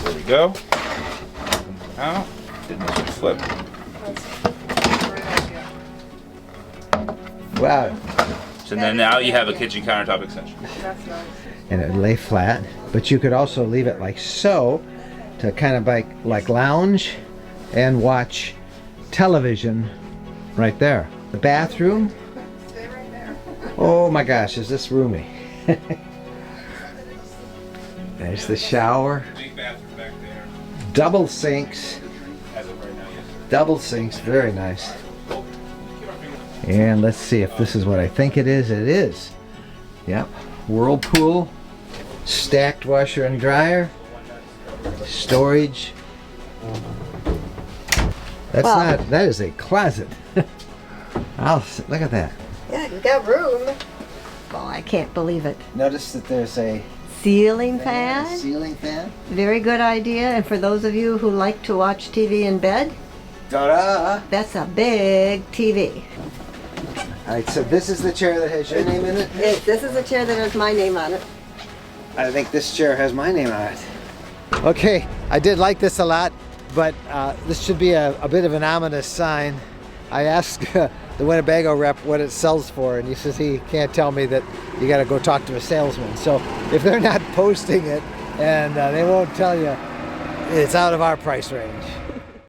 There we go. Out. Didn't this one flip? Wow. So then now you have a kitchen countertop extension. That's nice. And it would lay flat, but you could also leave it like so to kind of like lounge and watch television right there. The bathroom. Stay right there. Oh my gosh, is this roomy? There's the shower. Big bathroom back there. Double sinks. As of right now, yes. Double sinks, very nice. And let's see if this is what I think it is. It is. Yep. Whirlpool, stacked washer and dryer, storage. That's Wow. not, that is a closet. Look at that. Yeah, you got room. Oh, I can't believe it. Notice that there's a Ceiling fan. ceiling fan. Very good idea. And for those of you who like to watch TV in bed, Ta-da! that's a big TV. All right, so this is the chair that has your name in it. Yes, this is a chair that has my name on it. I think this chair has my name on it. Okay, I did like this a lot, but this should be a bit of an ominous sign. I asked the Winnebago rep what it sells for, and he says he can't tell me that you got to go talk to a salesman. So if they're not posting it and they won't tell you, it's out of our price range.